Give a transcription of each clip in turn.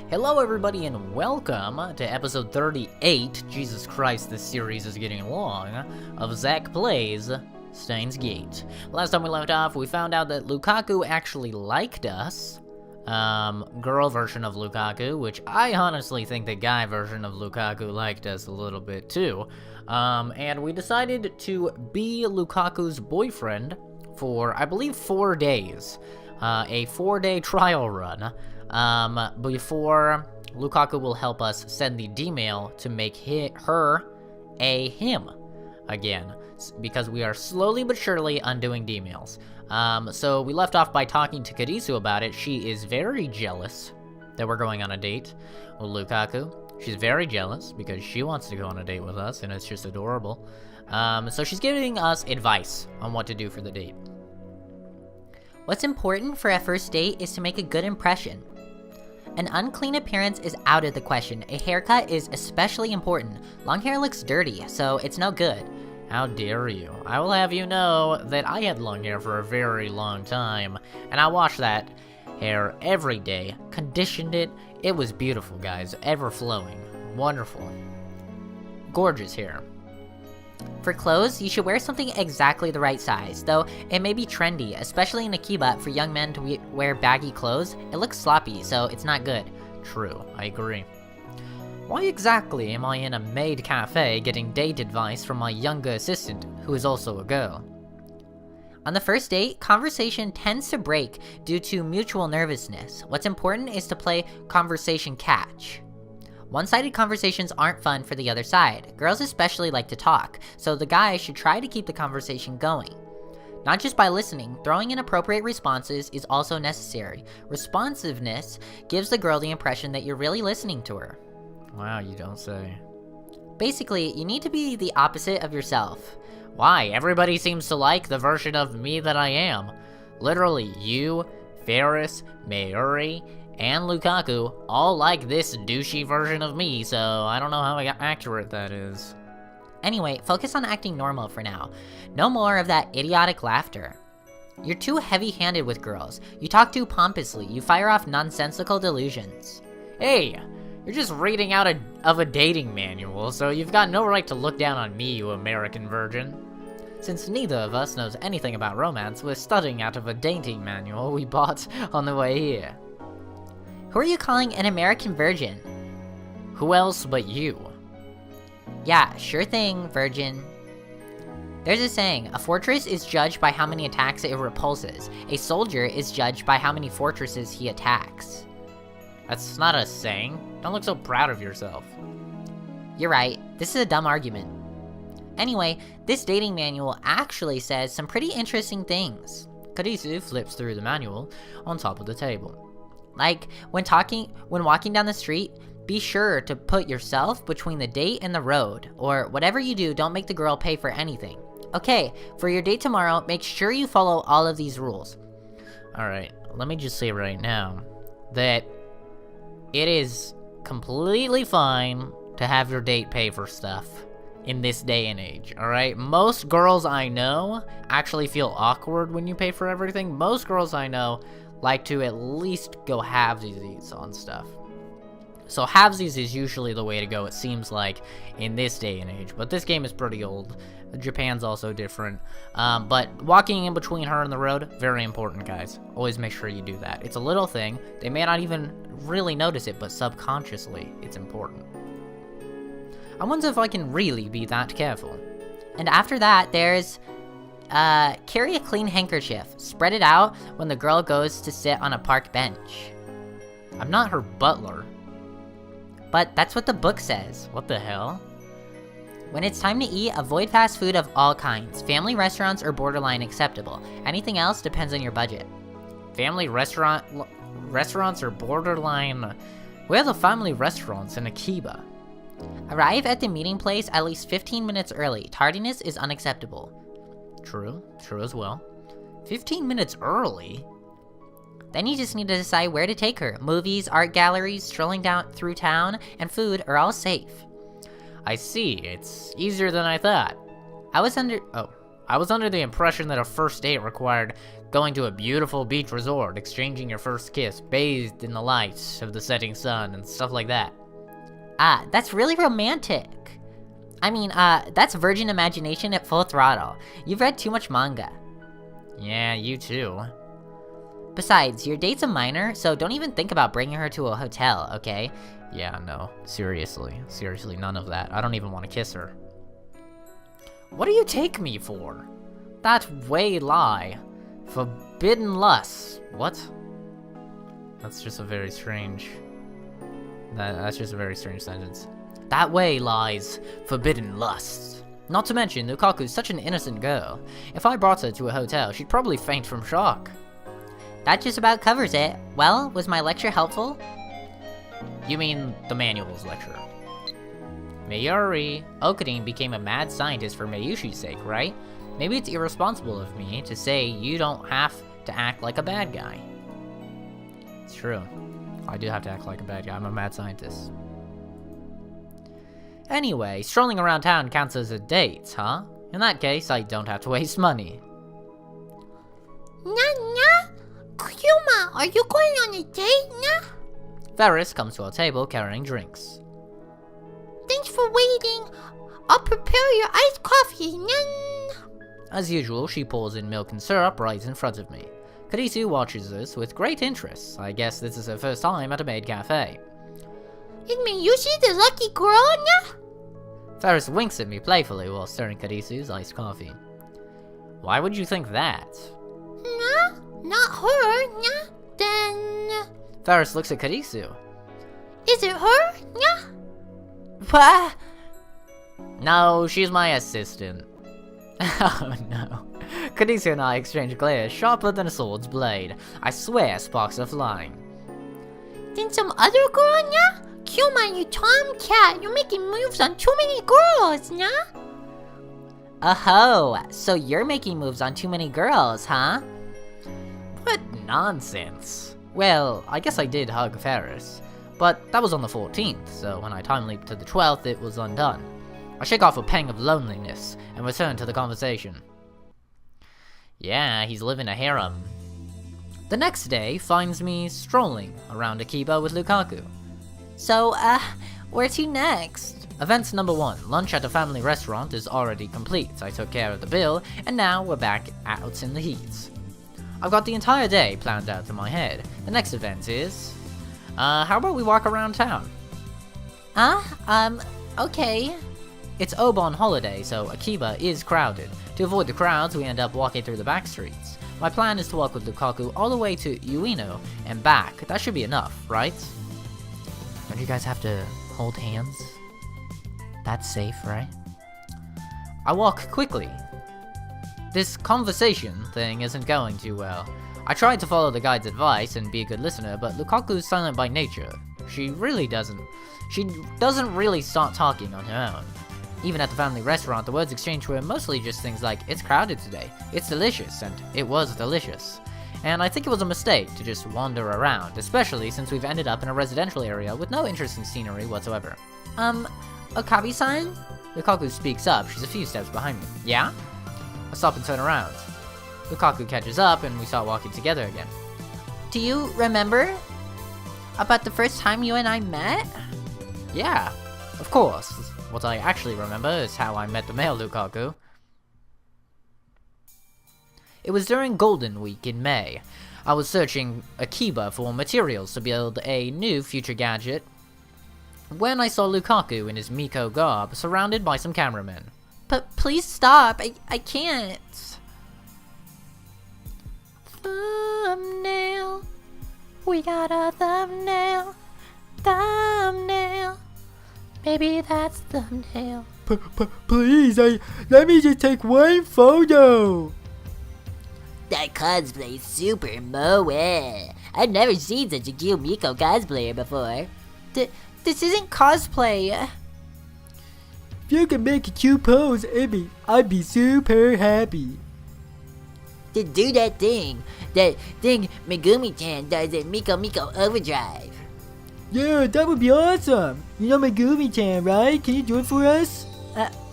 Hello everybody and welcome to episode 38, Jesus Christ, this series is getting long, of Zack Plays Steins Gate. Last time we left off, we found out that Lukaku actually liked us. Girl version of Lukaku, which I honestly think the guy version of Lukaku liked us a little bit too. And we decided to be Lukaku's boyfriend for, I believe, 4 days. A 4-day trial run. Before Lukaku will help us send the D-mail to make her a him again, because we are slowly but surely undoing D-mails. So we left off by talking to Karisu about it. She is very jealous that we're going on a date with Lukaku. She's very jealous because she wants to go on a date with us, and it's just adorable. So she's giving us advice on what to do for the date. What's important for a first date is to make a good impression. An unclean appearance is out of the question. A haircut is especially important. Long hair looks dirty, so it's no good. How dare you? I will have you know that I had long hair for a very long time, and I washed that hair every day, conditioned it. It was beautiful, guys. Ever flowing. Wonderful. Gorgeous hair. For clothes, you should wear something exactly the right size, though it may be trendy, especially in Akiba. For young men to wear baggy clothes, it looks sloppy, so it's not good. True, I agree. Why exactly am I in a maid cafe getting date advice from my younger assistant, who is also a girl? On the first date, conversation tends to break due to mutual nervousness. What's important is to play conversation catch. One-sided conversations aren't fun for the other side. Girls especially like to talk, so the guy should try to keep the conversation going. Not just by listening, throwing in appropriate responses is also necessary. Responsiveness gives the girl the impression that you're really listening to her. Wow, you don't say. Basically, you need to be the opposite of yourself. Why? Everybody seems to like the version of me that I am. Literally, you, Ferris, Mayuri, and Lukaku all like this douchey version of me, so I don't know how accurate that is. Anyway, focus on acting normal for now. No more of that idiotic laughter. You're too heavy-handed with girls. You talk too pompously. You fire off nonsensical delusions. Hey, you're just reading out of a dating manual, so you've got no right to look down on me, you American virgin. Since neither of us knows anything about romance, we're studying out of a dating manual we bought on the way here. Who are you calling an American virgin? Who else but you? Yeah, sure thing, virgin. There's a saying, a fortress is judged by how many attacks it repulses. A soldier is judged by how many fortresses he attacks. That's not a saying. Don't look so proud of yourself. You're right, this is a dumb argument. Anyway, this dating manual actually says some pretty interesting things. Karisu flips through the manual on top of the table. Like, when walking down the street, be sure to put yourself between the date and the road, or whatever you do, don't make the girl pay for anything. Okay, for your date tomorrow, make sure you follow all of these rules. Alright, let me just say right now that it is completely fine to have your date pay for stuff in this day and age, alright? Most girls I know actually feel awkward when you pay for everything. Most girls I know like to at least go halvesies on stuff. So halvesies is usually the way to go, it seems like, in this day and age. But this game is pretty old. Japan's also different. But walking in between her and the road, very important, guys. Always make sure you do that. It's a little thing. They may not even really notice it, but subconsciously, it's important. I wonder if I can really be that careful. And after that, there's... carry a clean handkerchief. Spread it out when the girl goes to sit on a park bench. I'm not her butler. But that's what the book says. What the hell? When it's time to eat, avoid fast food of all kinds. Family restaurants are borderline acceptable. Anything else depends on your budget. Family restaurants are borderline... Where are the family restaurants in Akiba? Arrive at the meeting place at least 15 minutes early. Tardiness is unacceptable. True as well. 15 minutes early? Then you just need to decide where to take her. Movies, art galleries, strolling down through town, and food are all safe. I see, it's easier than I thought. I was under the impression that a first date required going to a beautiful beach resort, exchanging your first kiss, bathed in the light of the setting sun, and stuff like that. Ah, that's really romantic. I mean, that's virgin imagination at full throttle. You've read too much manga. Yeah, you too. Besides, your date's a minor, so don't even think about bringing her to a hotel, okay? Yeah, no, seriously, none of that. I don't even want to kiss her. What do you take me for? That way lie. Forbidden lust. What? That's just a very strange... That's just a very strange sentence. That way lies forbidden lust. Not to mention, Lukaku's such an innocent girl. If I brought her to a hotel, she'd probably faint from shock. That just about covers it. Well, was my lecture helpful? You mean the manuals lecture? Mayuri, Okarin became a mad scientist for Mayushi's sake, right? Maybe it's irresponsible of me to say you don't have to act like a bad guy. It's true. I do have to act like a bad guy. I'm a mad scientist. Anyway, strolling around town counts as a date, huh? In that case, I don't have to waste money. Nya? Kyuma, are you going on a date, Nya? Ferris comes to our table carrying drinks. Thanks for waiting. I'll prepare your iced coffee, Nya. As usual, she pours in milk and syrup right in front of me. Karisu watches this with great interest. I guess this is her first time at a maid cafe. Is Miyushi the lucky girl, Nya? Ferris winks at me playfully while stirring Karisu's iced coffee. Why would you think that? Nya? Not her, Nya. Then... Ferris looks at Karisu. Is it her, Nya? What? No, she's my assistant. Oh no. Karisu and I exchange glares sharper than a sword's blade. I swear sparks are flying. Then some other girl, Nya? Kyuma, you tomcat. You're making moves on too many girls, Nya? Oh, so you're making moves on too many girls, huh? What nonsense. Well, I guess I did hug Ferris, but that was on the 14th, so when I time leaped to the 12th, it was undone. I shake off a pang of loneliness and return to the conversation. Yeah, he's living a harem. The next day finds me strolling around Akiba with Lukaku. So, where to next? Events number 1, lunch at a family restaurant is already complete. I took care of the bill, and now we're back out in the heat. I've got the entire day planned out in my head. The next event is... how about we walk around town? Okay. It's Obon holiday, so Akiba is crowded. To avoid the crowds, we end up walking through the back streets. My plan is to walk with Lukaku all the way to Ueno and back. That should be enough, right? Don't you guys have to hold hands? That's safe, right? I walk quickly. This conversation thing isn't going too well. I tried to follow the guide's advice and be a good listener, but Lukaku's silent by nature. She doesn't really start talking on her own. Even at the family restaurant, the words exchanged were mostly just things like, "It's crowded today," "It's delicious," and "It was delicious." And I think it was a mistake to just wander around, especially since we've ended up in a residential area with no interesting scenery whatsoever. Okabe-san? Lukaku speaks up, she's a few steps behind me. Yeah? I stop and turn around. Lukaku catches up and we start walking together again. Do you remember about the first time you and I met? Yeah, of course. What I actually remember is how I met the male Lukaku. It was during Golden Week in May. I was searching Akiba for materials to build a new future gadget when I saw Lukaku in his Miko garb surrounded by some cameramen. But please stop, I can't. Thumbnail. We got a thumbnail. Thumbnail. Maybe that's thumbnail. Please, let me just take one photo. That cosplay's super moe. I've never seen such a cute Miko cosplayer before. This isn't cosplay. If you can make a cute pose, I'd be super happy. To do that thing Megumi-chan does in Miko Miko Overdrive. Yeah, that would be awesome. You know Megumi-chan, right? Can you do it for us?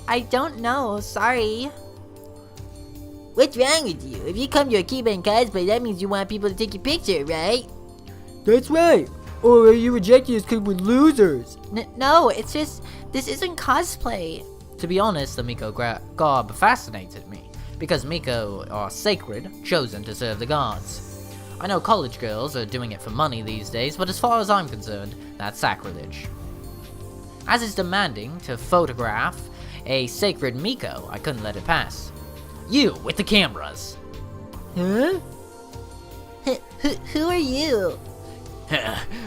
I don't know, sorry. What's wrong with you? If you come to Akiba and cosplay, that means you want people to take your picture, right? That's right. Or are you rejecting us because we're losers? No, it's just, this isn't cosplay. To be honest, the Miko garb fascinated me, because Miko are sacred, chosen to serve the gods. I know college girls are doing it for money these days, but as far as I'm concerned, that's sacrilege. As it's demanding to photograph a sacred Miko, I couldn't let it pass. You, with the cameras! Huh? Who are you?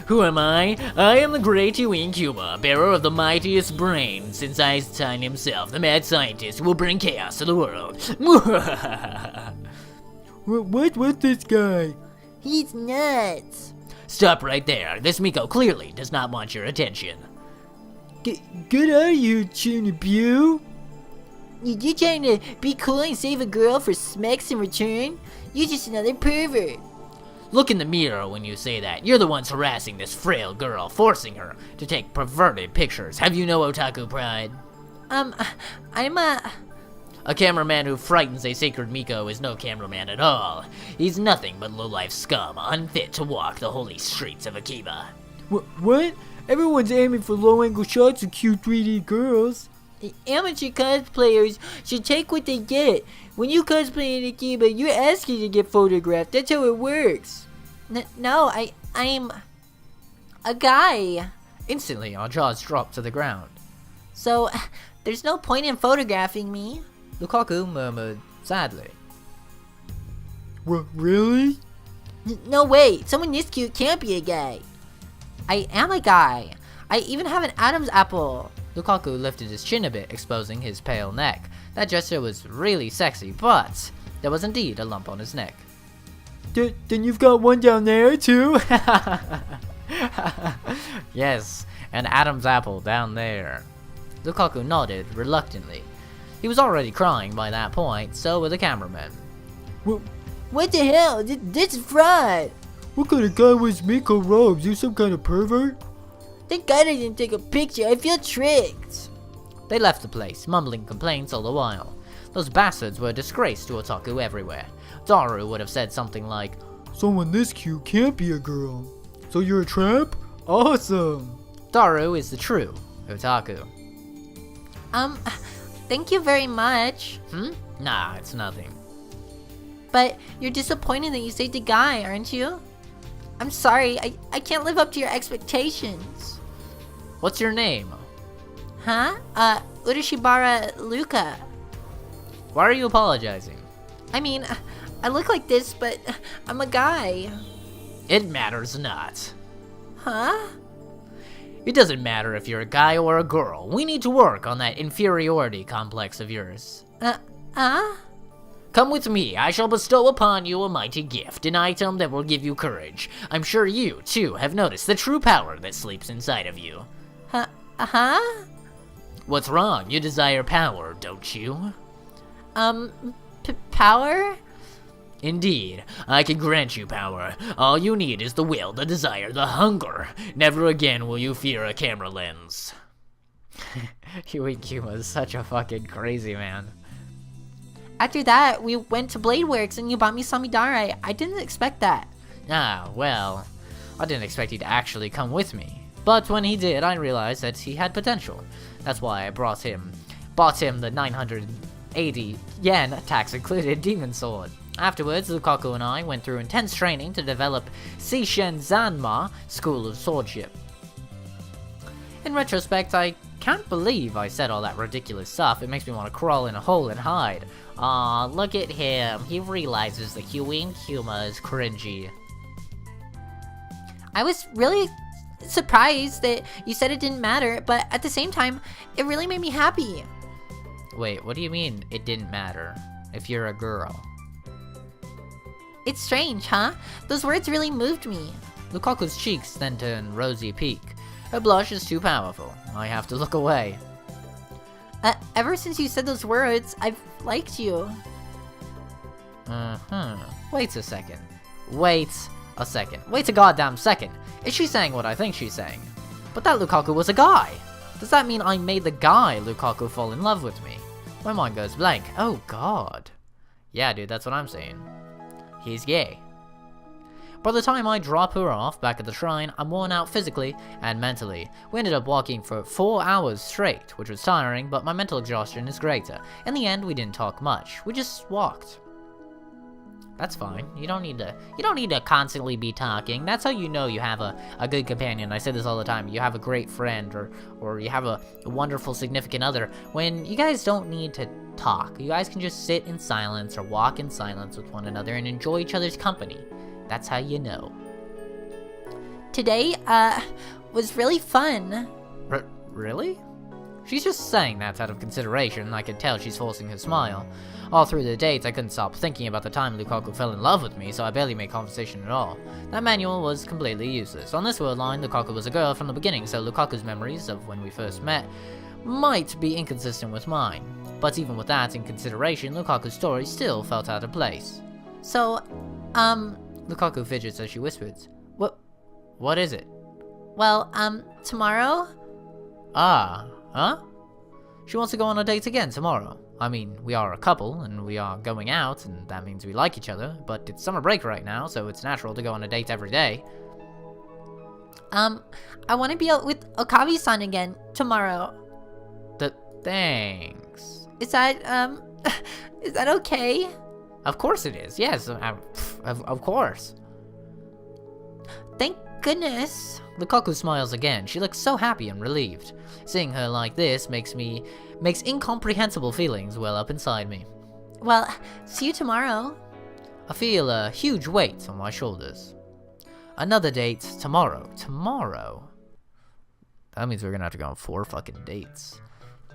Who am I? I am the great Yuin Kuma, bearer of the mightiest brain, since Einstein himself, the mad scientist, will bring chaos to the world. What's this guy? He's nuts. Stop right there. This Miko clearly does not want your attention. Get out of here, Chinabu. You trying to be cool and save a girl for smacks in return? You're just another pervert. Look in the mirror when you say that. You're the ones harassing this frail girl, forcing her to take perverted pictures. Have you no otaku pride? I'm a... A cameraman who frightens a sacred Miko is no cameraman at all. He's nothing but low-life scum, unfit to walk the holy streets of Akiba. What? Everyone's aiming for low-angle shots of cute 3D girls. Amateur cosplayers should take what they get. When you cosplay in Akiba, you're asking to get photographed. That's how it works. No, I'm a guy. Instantly, our jaws dropped to the ground. So, there's no point in photographing me. Lukaku murmured sadly. Really? No way. Someone this cute can't be a guy. I am a guy. I even have an Adam's apple. Lukaku lifted his chin a bit, exposing his pale neck. That gesture was really sexy, but there was indeed a lump on his neck. Then you've got one down there, too? Yes, an Adam's apple down there. Lukaku nodded reluctantly. He was already crying by that point, so were the cameramen. What the hell? This is fraud. What kind of guy wears Miko robes? You some kind of pervert? Thank God I didn't take a picture. I feel tricked. They left the place, mumbling complaints all the while. Those bastards were a disgrace to otaku everywhere. Daru would have said something like, Someone this cute can't be a girl. So you're a tramp? Awesome. Daru is the true otaku. Thank you very much. Nah, it's nothing. But you're disappointed that you saved a guy, aren't you? I'm sorry, I can't live up to your expectations. What's your name? Huh? Urashibara Luka. Why are you apologizing? I mean, I look like this, but I'm a guy. It matters not. Huh? It doesn't matter if you're a guy or a girl. We need to work on that inferiority complex of yours. Come with me. I shall bestow upon you a mighty gift, an item that will give you courage. I'm sure you, too, have noticed the true power that sleeps inside of you. Huh? What's wrong? You desire power, don't you? Power? Indeed, I can grant you power. All you need is the will, the desire, the hunger. Never again will you fear a camera lens. Yuiku was such a fucking crazy man. After that, we went to Blade Works and you bought me Samidare. I didn't expect that. Ah, well, I didn't expect he'd actually come with me. But when he did, I realized that he had potential. That's why I bought him the 980 yen, tax included, demon sword. Afterwards, Lukaku and I went through intense training to develop Seishen Zanma, School of Swordship. In retrospect, I can't believe I said all that ridiculous stuff. It makes me want to crawl in a hole and hide. Aw, look at him. He realizes that Yuin Kuma is cringy. I was really surprised that you said it didn't matter, but at the same time, it really made me happy. Wait, what do you mean it didn't matter if you're a girl? It's strange, huh? Those words really moved me. Lukaku's cheeks then turned rosy pink. Her blush is too powerful. I have to look away. Ever since you said those words, I've liked you. Wait a second. Wait a goddamn second. Is she saying what I think she's saying? But that Lukaku was a guy. Does that mean I made the guy Lukaku fall in love with me? My mind goes blank. Oh god. Yeah, dude, that's what I'm saying. He's gay. By the time I drop her off back at the shrine, I'm worn out physically and mentally. We ended up walking for 4 hours straight, which was tiring, but my mental exhaustion is greater. In the end, we didn't talk much. We just walked. That's fine. You don't need to constantly be talking. That's how you know you have a good companion. I say this all the time. You have a great friend or you have a wonderful significant other when you guys don't need to talk. You guys can just sit in silence or walk in silence with one another and enjoy each other's company. That's how you know. Today, was really fun. Really? She's just saying that out of consideration. I could tell she's forcing her smile. All through the dates, I couldn't stop thinking about the time Lukaku fell in love with me, so I barely made conversation at all. That manual was completely useless. On this world line, Lukaku was a girl from the beginning, so Lukaku's memories of when we first met might be inconsistent with mine. But even with that in consideration, Lukaku's story still felt out of place. So, Lukaku fidgets as she whispers. What is it? well, tomorrow? Huh? She wants to go on a date again tomorrow. I mean, we are a couple, and we are going out, and that means we like each other, but it's summer break right now, so it's natural to go on a date every day. I want to be out with Okabe-san again tomorrow. Thanks. Is that, is that okay? Of course it is, yes, of course. Thank goodness. Lukaku smiles again. She looks so happy and relieved. Seeing her like this makes incomprehensible feelings well up inside me. Well, see you tomorrow. I feel a huge weight on my shoulders. Another date tomorrow. Tomorrow? That means we're gonna have to go on 4 fucking dates.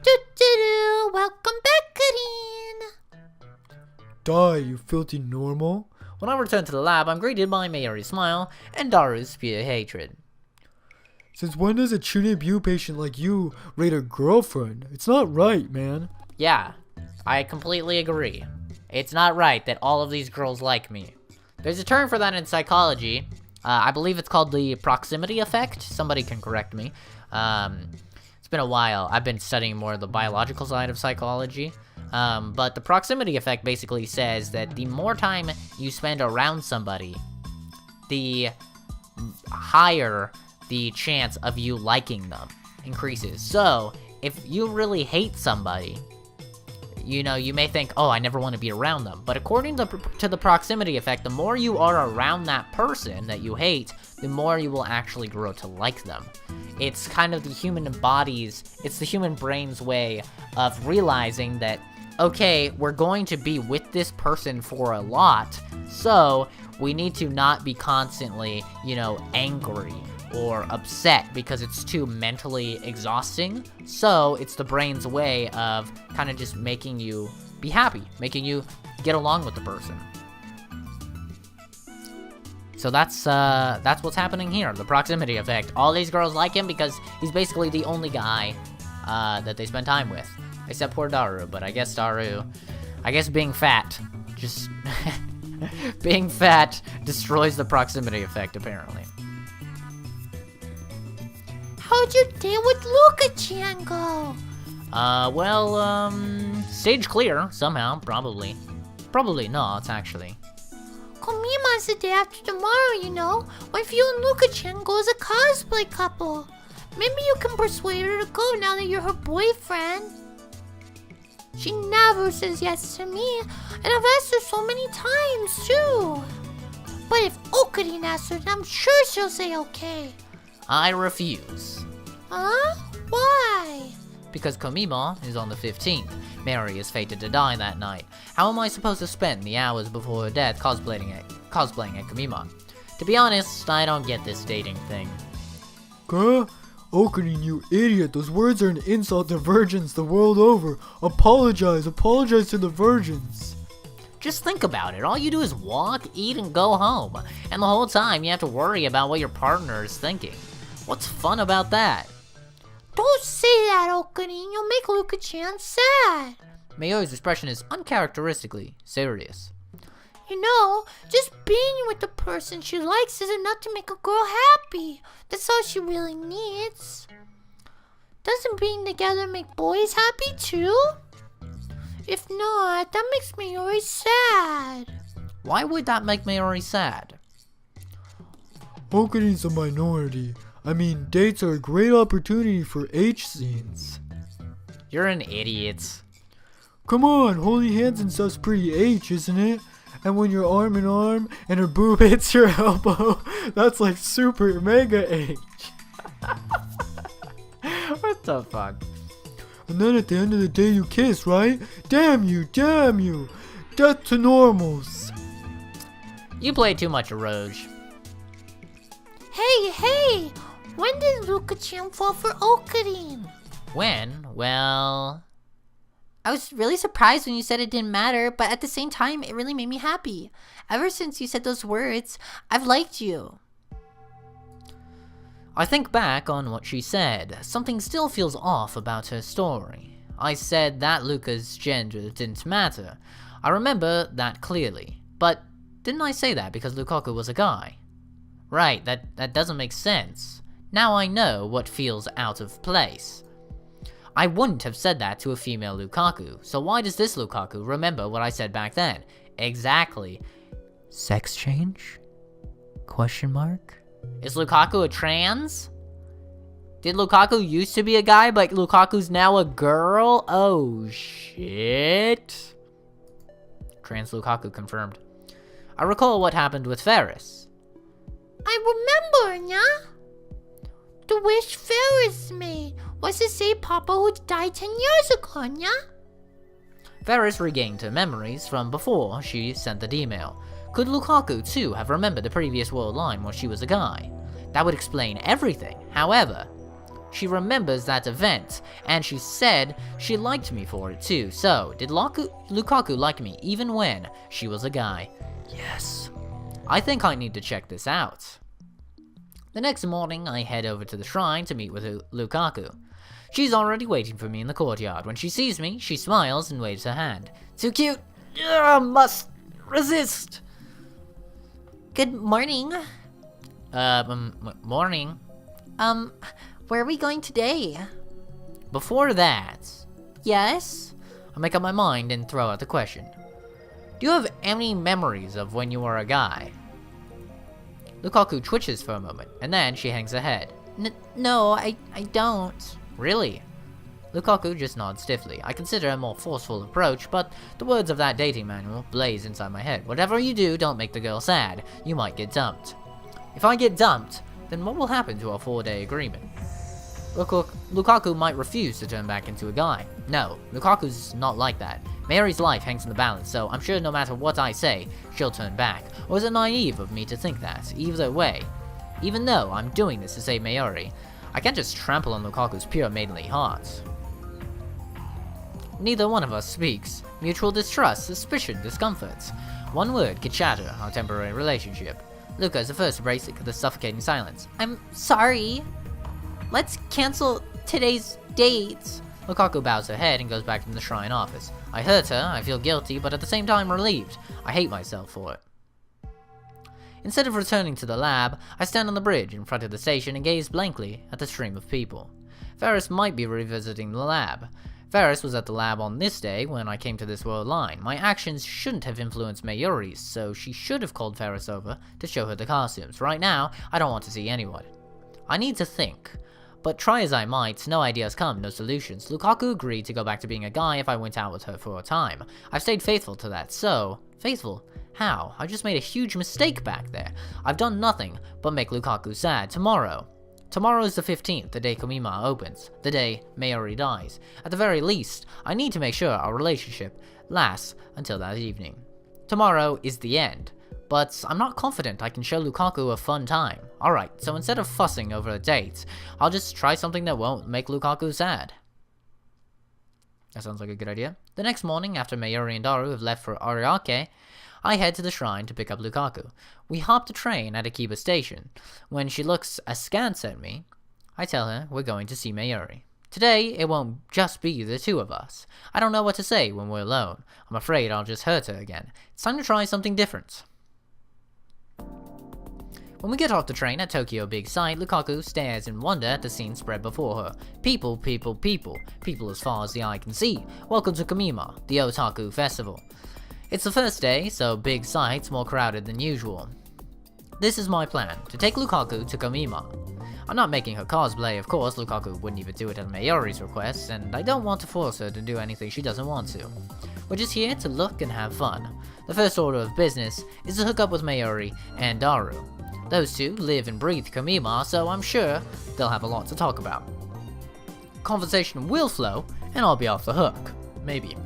Do-do-do. Welcome back, Karin. Die, you filthy normal. When I return to the lab, I'm greeted by Mayuri's smile and Daru's pure hatred. Since when does a Chunibyu patient like you rate a girlfriend? It's not right, man. Yeah, I completely agree. It's not right that all of these girls like me. There's a term for that in psychology. I believe it's called the proximity effect. Somebody can correct me. It's been a while. I've been studying more of the biological side of psychology. But the proximity effect basically says that the more time you spend around somebody, the higher the chance of you liking them increases. So, if you really hate somebody, you know, you may think, oh, I never want to be around them. But according to the proximity effect, the more you are around that person that you hate, the more you will actually grow to like them. It's kind of the human brain's way of realizing that, okay, we're going to be with this person for a lot, so we need to not be constantly, angry or upset because it's too mentally exhausting. So it's the brain's way of kind of just making you be happy, making you get along with the person. So that's what's happening here, the proximity effect. All these girls like him because he's basically the only guy that they spend time with. Except poor Daru, but I guess being fat, just being fat destroys the proximity effect, apparently. How'd your date with Luka-chan go? Stage clear, somehow, probably. Probably not, actually. Komima's the day after tomorrow, when you and Luka-chan go as a cosplay couple. Maybe you can persuade her to go now that you're her boyfriend. She never says yes to me, and I've asked her so many times, too. But if Okarin asks her, I'm sure she'll say okay. I refuse. Huh? Why? Because Komima is on the 15th. Mary is fated to die that night. How am I supposed to spend the hours before her death cosplaying at Komima? To be honest, I don't get this dating thing. Huh? Okarin, you idiot. Those words are an insult to virgins the world over. Apologize to the virgins. Just think about it. All you do is walk, eat, and go home. And the whole time you have to worry about what your partner is thinking. What's fun about that? Don't say that, Okarin. You'll make Luka-chan sad. Mayuri's expression is uncharacteristically serious. Just being with the person she likes is enough to make a girl happy. That's all she really needs. Doesn't being together make boys happy too? If not, that makes Mayuri sad. Why would that make Mayuri sad? Okarin's a minority. I mean, dates are a great opportunity for H scenes. You're an idiot. Come on, holding hands and stuff's pretty H, isn't it? And when you're arm in arm and her boob hits your elbow, that's like super mega H. What the fuck? And then at the end of the day you kiss, right? Damn you, damn you. Death to normals. You play too much Rouge. Hey, when did Luka-chan fall for Okarin? When? Well... I was really surprised when you said it didn't matter, but at the same time, it really made me happy. Ever since you said those words, I've liked you. I think back on what she said. Something still feels off about her story. I said that Luca's gender didn't matter. I remember that clearly. But didn't I say that because Lukaku was a guy? Right, that doesn't make sense. Now I know what feels out of place. I wouldn't have said that to a female Lukaku, so why does this Lukaku remember what I said back then? Exactly. Sex change? Question mark? Is Lukaku a trans? Did Lukaku used to be a guy, but Lukaku's now a girl? Oh, shit. Trans Lukaku confirmed. I recall what happened with Ferris. I remember, nya? The wish Ferris made was to save Papa who died 10 years ago, nya? Ferris regained her memories from before she sent that email. Could Lukaku too have remembered the previous world line when she was a guy? That would explain everything. However, she remembers that event, and she said she liked me for it too. So, did Lukaku like me even when she was a guy? Yes. I think I need to check this out. The next morning, I head over to the shrine to meet with Lukaku. She's already waiting for me in the courtyard. When she sees me, she smiles and waves her hand. Too cute! Must resist! Good morning. Morning. Where are we going today? Before that, Yes? I make up my mind and throw out the question. Do you have any memories of when you were a guy? Lukaku twitches for a moment, and then she hangs her head. No, I don't. Really? Lukaku just nods stiffly. I consider a more forceful approach, but the words of that dating manual blaze inside my head. Whatever you do, don't make the girl sad. You might get dumped. If I get dumped, then what will happen to our 4-day agreement? Lukaku might refuse to turn back into a guy. No, Lukaku's not like that. Mary's life hangs in the balance, so I'm sure no matter what I say, she'll turn back. Or is it naive of me to think that? Either way, even though I'm doing this to save Mayuri, I can't just trample on Lukaku's pure maidenly heart. Neither one of us speaks. Mutual distrust, suspicion, discomfort. One word could shatter our temporary relationship. Luka is the first to break the suffocating silence. I'm sorry. Let's cancel today's date. Lukaku bows her head and goes back to the shrine office. I hurt her, I feel guilty, but at the same time relieved. I hate myself for it. Instead of returning to the lab, I stand on the bridge in front of the station and gaze blankly at the stream of people. Ferris might be revisiting the lab. Ferris was at the lab on this day when I came to this world line. My actions shouldn't have influenced Mayuri's, so she should have called Ferris over to show her the costumes. Right now, I don't want to see anyone. I need to think. But try as I might, no ideas come, no solutions. Lukaku agreed to go back to being a guy if I went out with her for a time. I've stayed faithful to that, so... Faithful? How? I just made a huge mistake back there. I've done nothing but make Lukaku sad. Tomorrow is the 15th, the day Komima opens. The day Mayuri dies. At the very least, I need to make sure our relationship lasts until that evening. Tomorrow is the end. But I'm not confident I can show Lukaku a fun time. Alright, so instead of fussing over a date, I'll just try something that won't make Lukaku sad. That sounds like a good idea. The next morning, after Mayuri and Daru have left for Ariake, I head to the shrine to pick up Lukaku. We hop the train at Akiba Station. When she looks askance at me, I tell her we're going to see Mayuri. Today, it won't just be the two of us. I don't know what to say when we're alone. I'm afraid I'll just hurt her again. It's time to try something different. When we get off the train at Tokyo Big Sight, Lukaku stares in wonder at the scene spread before her. People, people, people. People as far as the eye can see. Welcome to Kamima, the Otaku Festival. It's the first day, so Big Sight's more crowded than usual. This is my plan, to take Lukaku to Kamima. I'm not making her cosplay, of course. Lukaku wouldn't even do it at Mayori's request, and I don't want to force her to do anything she doesn't want to. We're just here to look and have fun. The first order of business is to hook up with Mayori and Daru. Those two live and breathe Kamima, so I'm sure they'll have a lot to talk about. Conversation will flow, and I'll be off the hook. Maybe.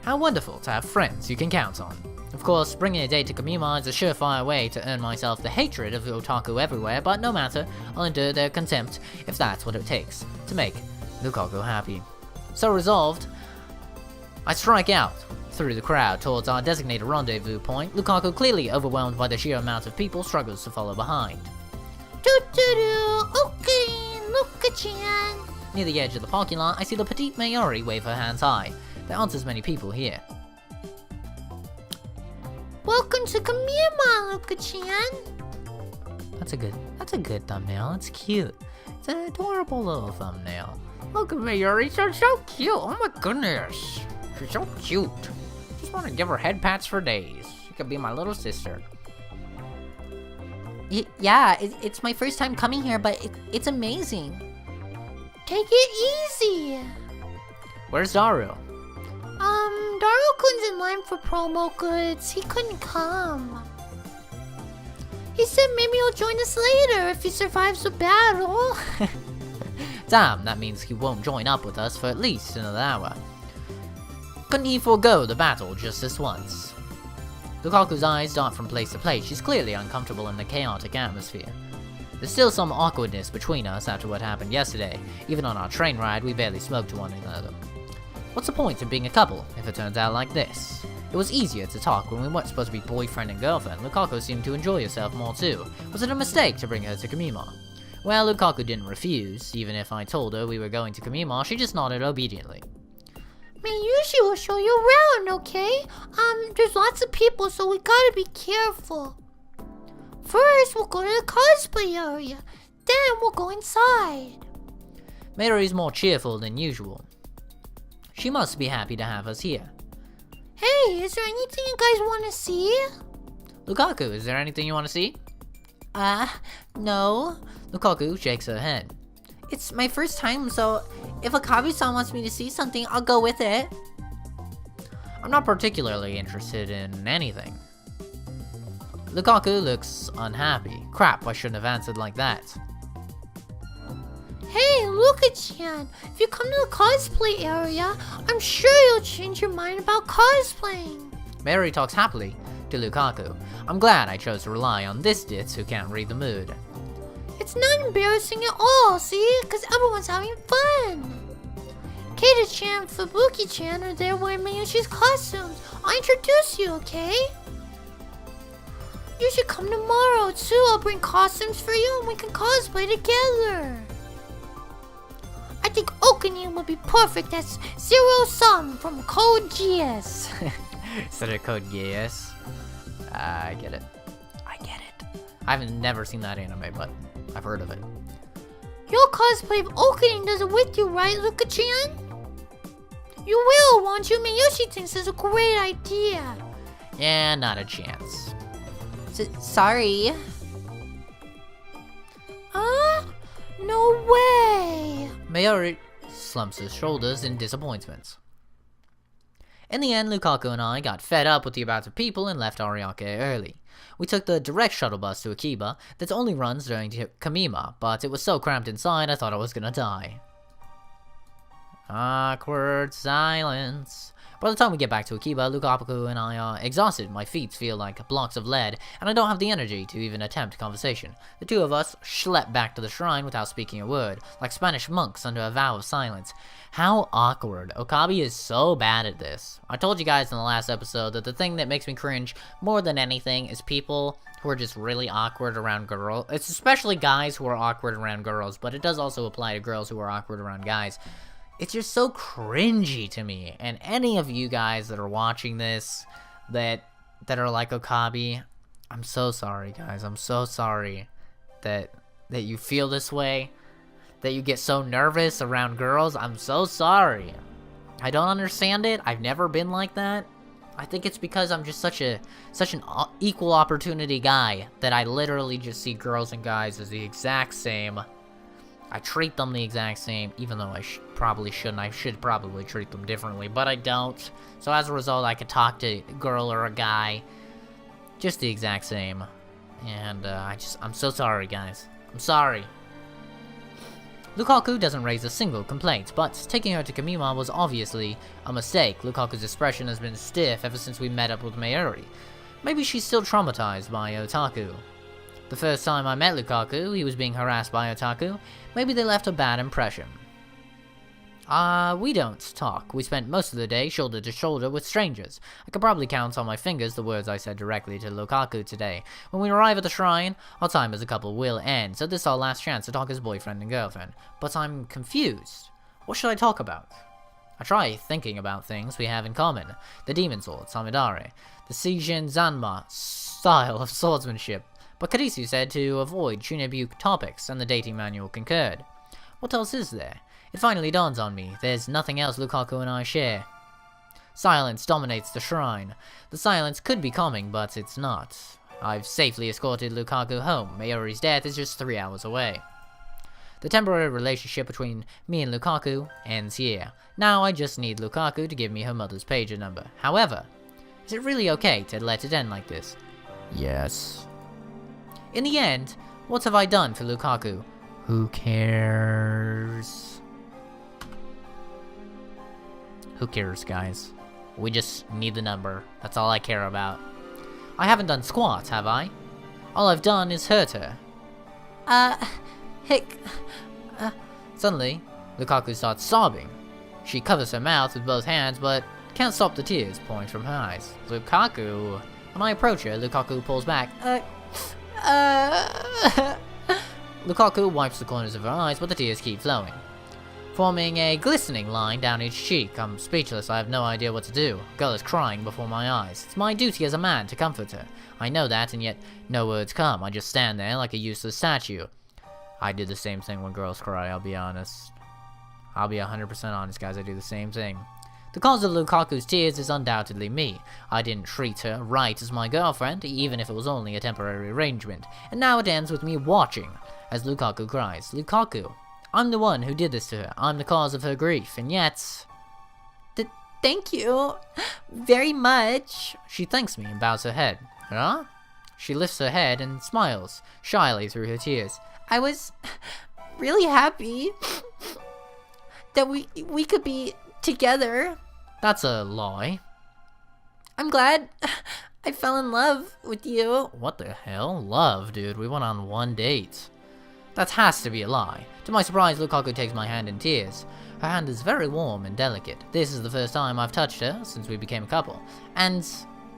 How wonderful to have friends you can count on. Of course, bringing a date to Kamima is a surefire way to earn myself the hatred of otaku everywhere, but no matter, I'll endure their contempt if that's what it takes to make Lukaku happy. So resolved, I strike out through the crowd towards our designated rendezvous point. Lukaku, clearly overwhelmed by the sheer amount of people, struggles to follow behind. Okay, Luka-chan. Near the edge of the parking lot, I see the petite Mayori wave her hands high. There aren't as many people here. Welcome to Kamima, Luka-chan. That's a good thumbnail. It's cute. It's an adorable little thumbnail. Look at Mayori, she's so cute. Oh my goodness. She's so cute. Just want to give her head pats for days. She could be my little sister. Yeah, it's my first time coming here, but it's amazing. Take it easy. Where's Daru? Daru-kun's in line for promo goods. He couldn't come. He said maybe he'll join us later if he survives the battle. Damn, that means he won't join up with us for at least another hour. Couldn't he forego the battle just this once? Lukaku's eyes dart from place to place. She's clearly uncomfortable in the chaotic atmosphere. There's still some awkwardness between us after what happened yesterday. Even on our train ride, we barely spoke to one another. What's the point of being a couple if it turns out like this? It was easier to talk when we weren't supposed to be boyfriend and girlfriend. Lukaku seemed to enjoy herself more too. Was it a mistake to bring her to Kamima? Well, Lukaku didn't refuse. Even if I told her we were going to Kamima, she just nodded obediently. Mayushi will show you around, okay? There's lots of people, so we gotta be careful. First, we'll go to the cosplay area. Then we'll go inside. Mayori's more cheerful than usual. She must be happy to have us here. Hey, is there anything you guys want to see? Lukaku, is there anything you want to see? No. Lukaku shakes her head. It's my first time, so if Akabe-san wants me to see something, I'll go with it. I'm not particularly interested in anything. Lukaku looks unhappy. Crap, I shouldn't have answered like that. Hey, Luka-chan, if you come to the cosplay area, I'm sure you'll change your mind about cosplaying. Mary talks happily to Lukaku. I'm glad I chose to rely on this ditz who can't read the mood. It's not embarrassing at all, see? Because everyone's having fun. Keita-chan and Fubuki-chan are there wearing Mayushi's costumes. I'll introduce you, okay? You should come tomorrow, too. I'll bring costumes for you and we can cosplay together. I think Okanin would be perfect as Zero-Sum from Code GS. Instead of Code GS. I get it. I've never seen that anime, but I've heard of it. You'll cosplay if Okanin does it with you, right, Luka-chan? You will, won't you? Mayushi thinks it's a great idea. Yeah, not a chance. Sorry. No way. Mayori slumps his shoulders in disappointment. In the end, Lukaku and I got fed up with the amount of people and left Ariake early. We took the direct shuttle bus to Akiba that only runs during Kamima, but it was so cramped inside I thought I was gonna die. Awkward silence. By the time we get back to Akiba, Lukaku and I are exhausted. My feet feel like blocks of lead, and I don't have the energy to even attempt conversation. The two of us schlep back to the shrine without speaking a word, like Spanish monks under a vow of silence. How awkward. Okabe is so bad at this. I told you guys in the last episode that the thing that makes me cringe more than anything is people who are just really awkward around girls. It's especially guys who are awkward around girls, but it does also apply to girls who are awkward around guys. It's just so cringy to me, and any of you guys that are watching this that are like Okabe, I'm so sorry, guys. I'm so sorry that you feel this way, that you get so nervous around girls. I'm so sorry. I don't understand it. I've never been like that. I think it's because I'm just such an equal opportunity guy that I literally just see girls and guys as the exact same. I treat them the exact same, even though I probably shouldn't. I should probably treat them differently, but I don't. So as a result, I could talk to a girl or a guy just the exact same. And I'm so sorry, guys. I'm sorry. Lukaku doesn't raise a single complaint, but taking her to Kamima was obviously a mistake. Lukaku's expression has been stiff ever since we met up with Mayuri. Maybe she's still traumatized by Otaku. The first time I met Lukaku, he was being harassed by Otaku. Maybe they left a bad impression. We don't talk. We spent most of the day shoulder to shoulder with strangers. I could probably count on my fingers the words I said directly to Lukaku today. When we arrive at the shrine, our time as a couple will end, so this is our last chance to talk as boyfriend and girlfriend. But I'm confused. What should I talk about? I try thinking about things we have in common. The demon sword, Samidare. The Seijin Zanma style of swordsmanship. But Kadisu said to avoid Chunabuke topics, and the dating manual concurred. What else is there? It finally dawns on me, there's nothing else Lukaku and I share. Silence dominates the shrine. The silence could be calming, but it's not. I've safely escorted Lukaku home. Mayuri's death is just 3 hours away. The temporary relationship between me and Lukaku ends here. Now I just need Lukaku to give me her mother's pager number. However, is it really okay to let it end like this? Yes. In the end, what have I done for Lukaku? Who cares? Who cares, guys? We just need the number. That's all I care about. I haven't done squat, have I? All I've done is hurt her. Hick. Suddenly, Lukaku starts sobbing. She covers her mouth with both hands, but can't stop the tears pouring from her eyes. Lukaku... When I approach her, Lukaku pulls back. Lukaku wipes the corners of her eyes, but the tears keep flowing, forming a glistening line down each cheek. I'm speechless. I have no idea what to do. Girl is crying before my eyes. It's my duty as a man to comfort her. I know that, and yet no words come. I just stand there like a useless statue. I do the same thing when girls cry, I'll be honest. I'll be 100% honest, guys. I do the same thing. The cause of Lukaku's tears is undoubtedly me. I didn't treat her right as my girlfriend, even if it was only a temporary arrangement. And now it ends with me watching as Lukaku cries. Lukaku, I'm the one who did this to her. I'm the cause of her grief, and yet... Thank you very much. She thanks me and bows her head. Huh? She lifts her head and smiles, shyly through her tears. I was really happy that we could be together. That's a lie. I'm glad I fell in love with you. What the hell? Love, dude. We went on one date. That has to be a lie. To my surprise, Lukaku takes my hand in tears. Her hand is very warm and delicate. This is the first time I've touched her since we became a couple, and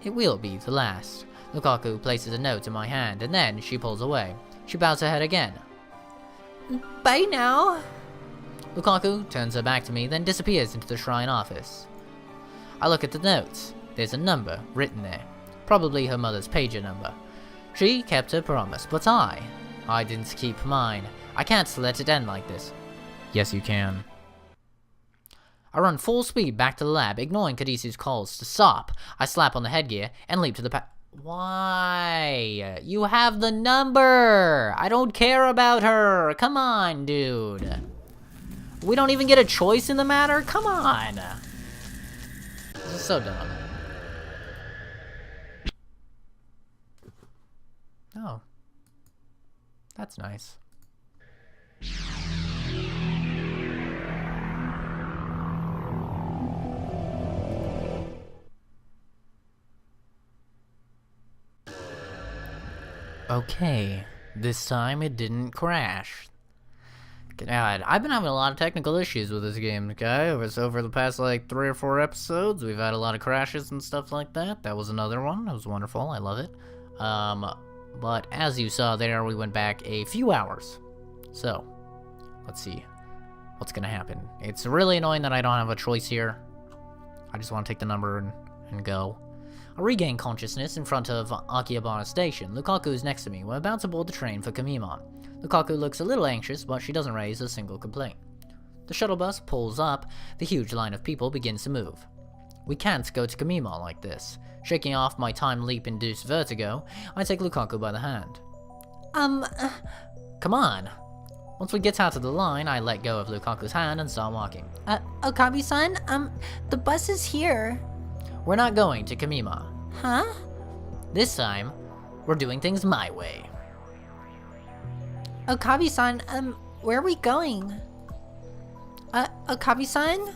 it will be the last. Lukaku places a note in my hand, and then she pulls away. She bows her head again. Bye now. Lukaku turns her back to me, then disappears into the shrine office. I look at the notes. There's a number written there. Probably her mother's pager number. She kept her promise, but I didn't keep mine. I can't let it end like this. Yes, you can. I run full speed back to the lab, ignoring Kadisu's calls to stop. I slap on the headgear and leap to the Why? You have the number! I don't care about her! Come on, dude. We don't even get a choice in the matter? Come on! This is so dumb. Oh. That's nice. Okay, this time it didn't crash. God, I've been having a lot of technical issues with this game, okay? Over the past, like, 3 or 4 episodes, we've had a lot of crashes and stuff like that. That was another one. That was wonderful. I love it. But as you saw there, we went back a few hours. So, let's see what's gonna happen. It's really annoying that I don't have a choice here. I just want to take the number and go. I regain consciousness in front of Akihabara Station. Lukaku is next to me. We're about to board the train for Kamima. Lukaku looks a little anxious, but she doesn't raise a single complaint. The shuttle bus pulls up. The huge line of people begins to move. We can't go to Kamima like this. Shaking off my time leap-induced vertigo, I take Lukaku by the hand. Come on. Once we get out of the line, I let go of Lukaku's hand and start walking. Okabe-san, the bus is here. We're not going to Kamima. Huh? This time, we're doing things my way. Okabe-san, where are we going? Okabe-san?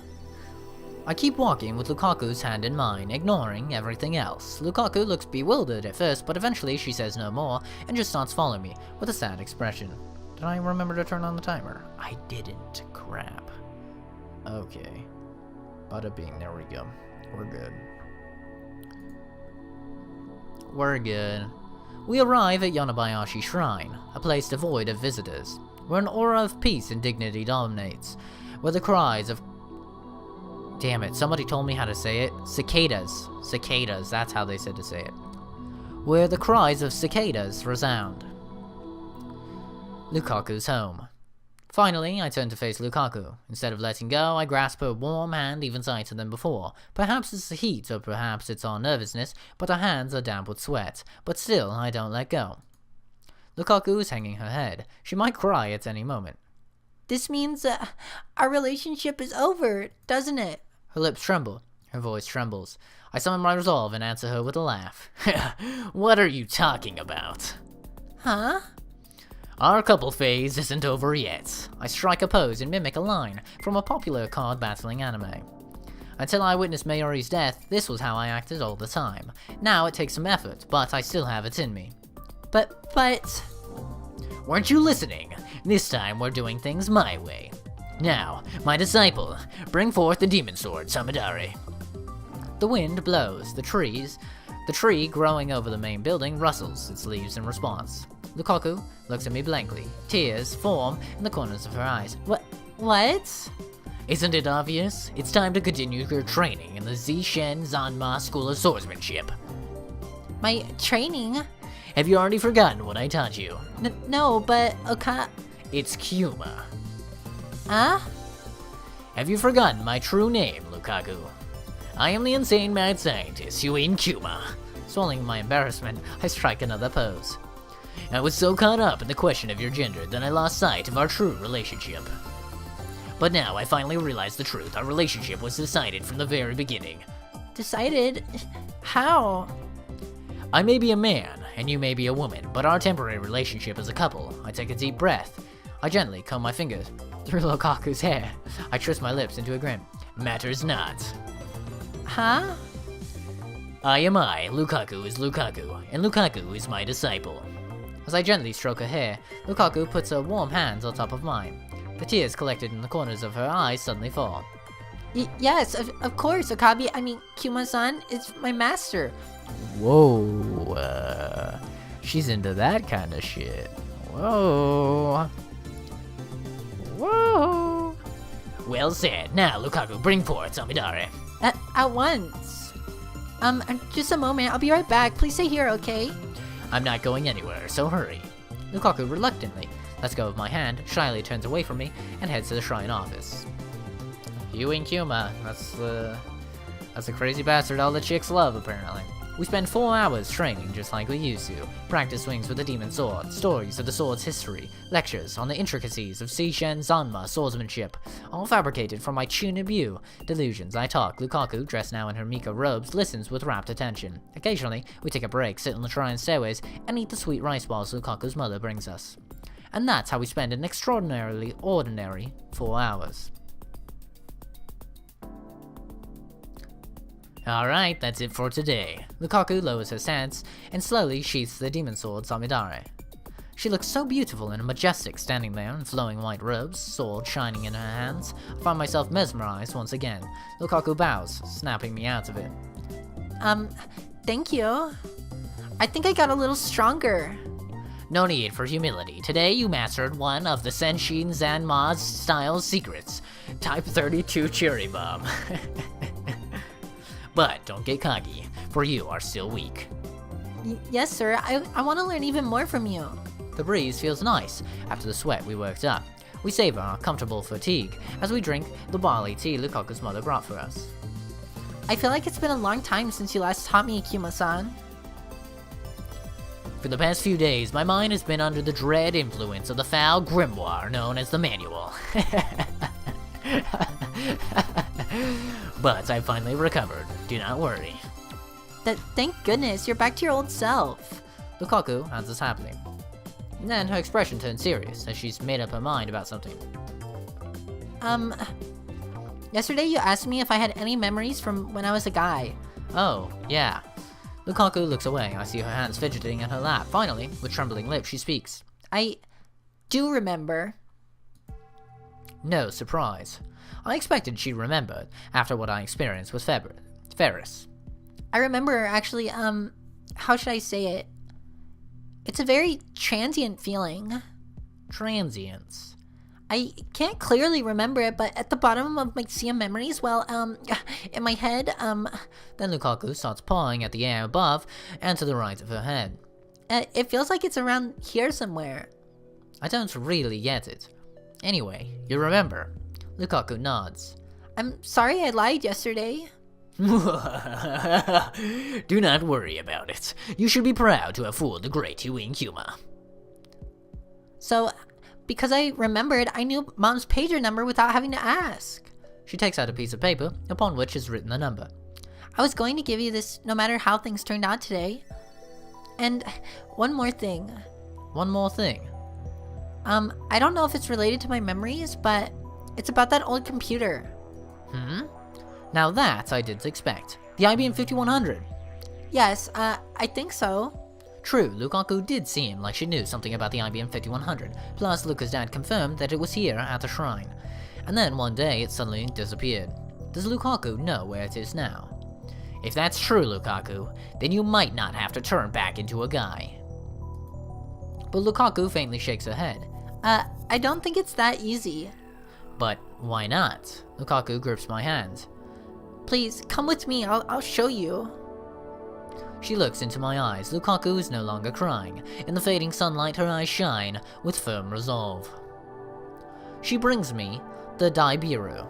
I keep walking with Lukaku's hand in mine, ignoring everything else. Lukaku looks bewildered at first, but eventually she says no more and just starts following me with a sad expression. Did I remember to turn on the timer? I didn't. Crap. Okay. Bada bing, there we go. We're good. We're good. We arrive at Yonebayashi Shrine, a place devoid of visitors, where an aura of peace and dignity dominates, where the cries of... Damn it, somebody told me how to say it. Cicadas. Cicadas, that's how they said to say it. Where the cries of cicadas resound. Lukaku's home. Finally, I turn to face Lukaku. Instead of letting go, I grasp her warm hand even tighter than before. Perhaps it's the heat, or perhaps it's our nervousness, but our hands are damp with sweat. But still, I don't let go. Lukaku is hanging her head. She might cry at any moment. This means, our relationship is over, doesn't it? Her lips tremble. Her voice trembles. I summon my resolve and answer her with a laugh. What are you talking about? Huh? Our couple phase isn't over yet. I strike a pose and mimic a line from a popular card battling anime. Until I witnessed Mayuri's death, this was how I acted all the time. Now it takes some effort, but I still have it in me. But... Weren't you listening? This time we're doing things my way. Now, my disciple, bring forth the demon sword, Samidare. The wind blows. The tree growing over the main building rustles its leaves in response. Lukaku looks at me blankly. Tears form in the corners of her eyes. What? Isn't it obvious? It's time to continue your training in the Zishen Zanma School of Swordsmanship. My training? Have you already forgotten what I taught you? No, but It's Kuma. Huh? Have you forgotten my true name, Lukaku? I am the insane mad scientist, Yuin Kuma. Swallowing my embarrassment, I strike another pose. I was so caught up in the question of your gender that I lost sight of our true relationship. But now I finally realize the truth. Our relationship was decided from the very beginning. Decided? How? I may be a man, and you may be a woman, but our temporary relationship is a couple. I take a deep breath. I gently comb my fingers through Lukaku's hair. I twist my lips into a grin. Matters not. Huh? I am I, Lukaku is Lukaku, and Lukaku is my disciple. As I gently stroke her hair, Lukaku puts her warm hands on top of mine. The tears collected in the corners of her eyes suddenly fall. Yes, of course, Okabe. I mean, Kuma-san is my master. Whoa, she's into that kind of shit. Whoa. Whoa. Well said. Now, Lukaku, bring forth Samidare. At once. Just a moment. I'll be right back. Please stay here, okay? I'm not going anywhere, so hurry. Lukaku reluctantly lets go of my hand, shyly turns away from me, and heads to the shrine office. Yuin Kuma, that's a crazy bastard all the chicks love, apparently. We spend 4 hours training just like we used to. Practice swings with the demon sword, stories of the sword's history, lectures on the intricacies of Seishen Zanma swordsmanship, all fabricated from my Chunibu delusions. I talk. Lukaku, dressed now in her Mika robes, listens with rapt attention. Occasionally, we take a break, sit on the shrine stairways, and eat the sweet rice balls Lukaku's mother brings us. And that's how we spend an extraordinarily ordinary 4 hours. Alright, that's it for today. Lukaku lowers her stance and slowly sheaths the demon sword Samidare. She looks so beautiful and majestic standing there in flowing white robes, sword shining in her hands. I find myself mesmerized once again. Lukaku bows, snapping me out of it. Thank you. I think I got a little stronger. No need for humility. Today you mastered one of the Senshin Zanma's style secrets. Type 32 Cherry Bomb. But don't get cocky. for you are still weak. Yes, sir. I want to learn even more from you. The breeze feels nice after the sweat we worked up. We savor our comfortable fatigue as we drink the barley tea Lukaku's mother brought for us. I feel like it's been a long time since you last taught me, Kuma-san. For the past few days, my mind has been under the dread influence of the foul grimoire known as the Manual. But I finally recovered. Do not worry. Thank goodness, you're back to your old self. Lukaku hands us happily. Then her expression turns serious as she's made up her mind about something. Yesterday you asked me if I had any memories from when I was a guy. Oh, yeah. Lukaku looks away. I see her hands fidgeting in her lap. Finally, with trembling lips, she speaks. I do remember. No surprise. I expected she'd remembered after what I experienced with Ferris. I remember, actually, how should I say it? It's a very transient feeling. Transience. I can't clearly remember it, but at the bottom of my sea of memories, well, in my head, Then Lukaku starts pawing at the air above and to the right of her head. It feels like it's around here somewhere. I don't really get it. Anyway, you remember. Lukaku nods. I'm sorry I lied yesterday. Do not worry about it. You should be proud to have fooled the great Yuin Kuma. So, because I remembered, I knew Mom's pager number without having to ask. She takes out a piece of paper, upon which is written the number. I was going to give you this no matter how things turned out today. And one more thing. One more thing. I don't know if it's related to my memories, but it's about that old computer. Now that I didn't expect. The IBM 5100. Yes, I think so. True, Lukaku did seem like she knew something about the IBM 5100, plus Luka's dad confirmed that it was here at the shrine. And then one day it suddenly disappeared. Does Lukaku know where it is now? If that's true, Lukaku, then you might not have to turn back into a guy. But Lukaku faintly shakes her head. I don't think it's that easy. But why not? Lukaku grips my hand. Please, come with me, I'll show you. She looks into my eyes. Lukaku is no longer crying. In the fading sunlight, her eyes shine with firm resolve. She brings me the Daibiru.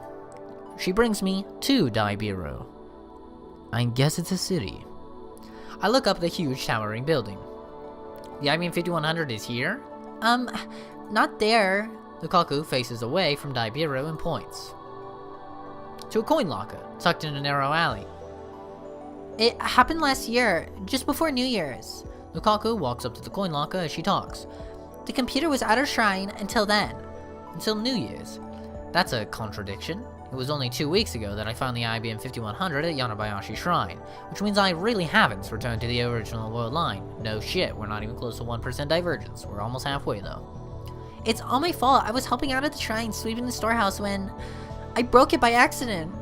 She brings me to Daibiru. I guess it's a city. I look up the huge towering building. The IBM 5100 is here? Not there. Lukaku faces away from Daibiru and points to a coin locker tucked in a narrow alley. It happened last year, just before New Year's. Lukaku walks up to the coin locker as she talks. The computer was at our shrine until then. Until New Year's. That's a contradiction. It was only 2 weeks ago that I found the IBM 5100 at Yanabayashi Shrine, which means I really haven't returned to the original world line. No shit, we're not even close to 1% divergence. We're almost halfway though. It's all my fault. I was helping out at the shrine, sweeping the storehouse when I broke it by accident.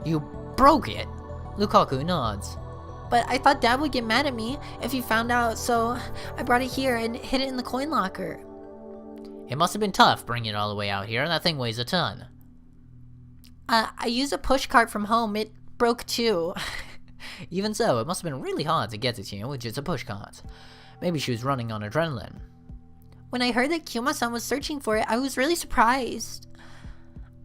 You broke it? Lukaku nods. But I thought Dad would get mad at me if he found out, so I brought it here and hid it in the coin locker. It must have been tough bringing it all the way out here. That thing weighs a ton. I used a push cart from home. It broke too. Even so, it must have been really hard to get it here with just a push cart. Maybe she was running on adrenaline. When I heard that Kuma-san was searching for it, I was really surprised.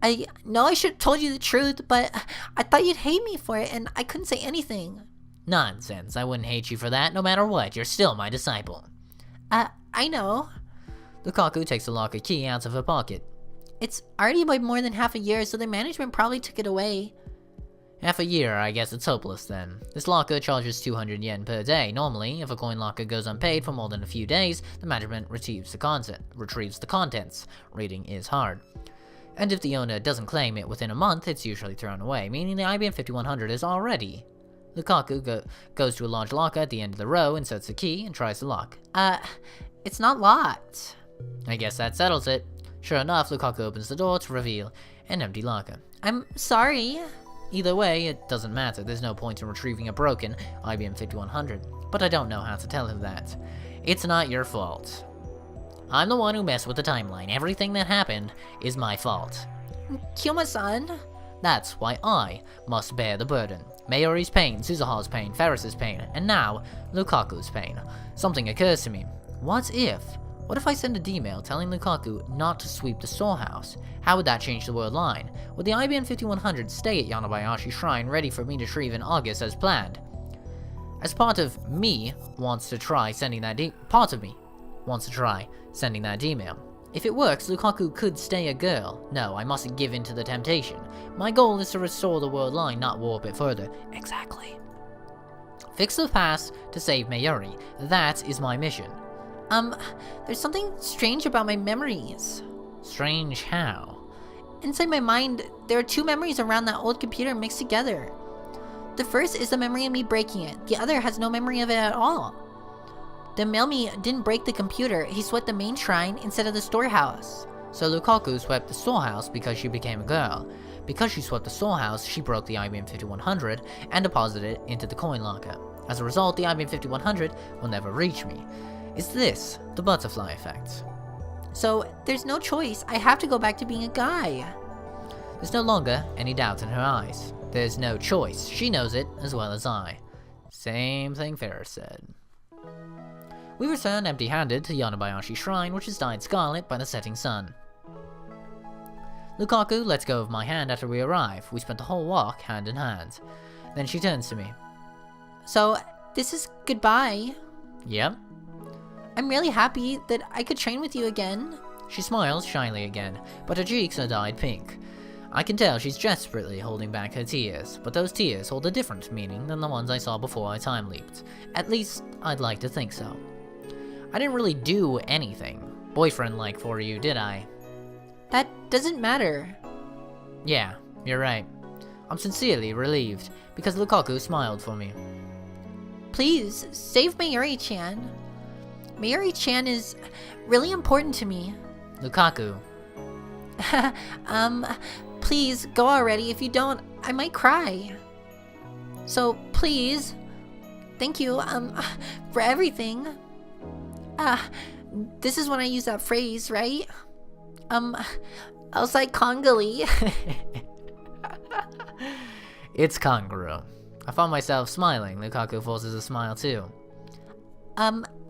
I know I should have told you the truth, but I thought you'd hate me for it, and I couldn't say anything. Nonsense, I wouldn't hate you for that, no matter what. You're still my disciple. I know. Lukaku takes the locker key out of her pocket. It's already been more than half a year, so the management probably took it away. Half a year, I guess it's hopeless then. This locker charges 200 yen per day. Normally, if a coin locker goes unpaid for more than a few days, the management retrieves the contents. Reading is hard. And if the owner doesn't claim it within a month, it's usually thrown away, meaning the IBM 5100 is already. Lukaku goes to a large locker at the end of the row, inserts the key, and tries to lock. It's not locked. I guess that settles it. Sure enough, Lukaku opens the door to reveal an empty locker. I'm sorry. Either way, it doesn't matter. There's no point in retrieving a broken IBM 5100. But I don't know how to tell him that. It's not your fault. I'm the one who messed with the timeline. Everything that happened is my fault. Kuma-san. That's why I must bear the burden. Mayuri's pain, Suzuha's pain, Ferris's pain, and now Lukaku's pain. Something occurs to me. What if I send an email telling Lukaku not to sweep the storehouse? How would that change the world line? Would the IBM 5100 stay at Yanabayashi Shrine ready for me to retrieve in August as planned? As part of me wants to try sending that email. If it works, Lukaku could stay a girl. No, I mustn't give in to the temptation. My goal is to restore the world line, not warp it further. Exactly. Fix the past to save Mayuri. That is my mission. There's something strange about my memories. Strange how? Inside my mind, there are two memories around that old computer mixed together. The first is the memory of me breaking it. The other has no memory of it at all. The mailman didn't break the computer, he swept the main shrine instead of the storehouse. So Lukaku swept the storehouse because she became a girl. Because she swept the storehouse, she broke the IBM 5100 and deposited it into the coin locker. As a result, the IBM 5100 will never reach me. Is this the butterfly effect? So, there's no choice. I have to go back to being a guy. There's no longer any doubt in her eyes. There's no choice. She knows it as well as I. Same thing Ferris said. We return empty-handed to Yanabayashi Shrine, which is dyed scarlet by the setting sun. Lukaku lets go of my hand after we arrive. We spent the whole walk hand in hand. Then she turns to me. So, this is goodbye. Yep. I'm really happy that I could train with you again. She smiles shyly again, but her cheeks are dyed pink. I can tell she's desperately holding back her tears, but those tears hold a different meaning than the ones I saw before I time leaped. At least, I'd like to think so. I didn't really do anything boyfriend-like for you, did I? That doesn't matter. Yeah, you're right. I'm sincerely relieved, because Lukaku smiled for me. Please, save Mayuri-chan. Mayuri-chan is really important to me. Lukaku. Please, go already. If you don't, I might cry. So, please, thank you, for everything. This is when I use that phrase, right? Outside Kongali. It's Kangaroo. I found myself smiling. Lukaku forces a smile too.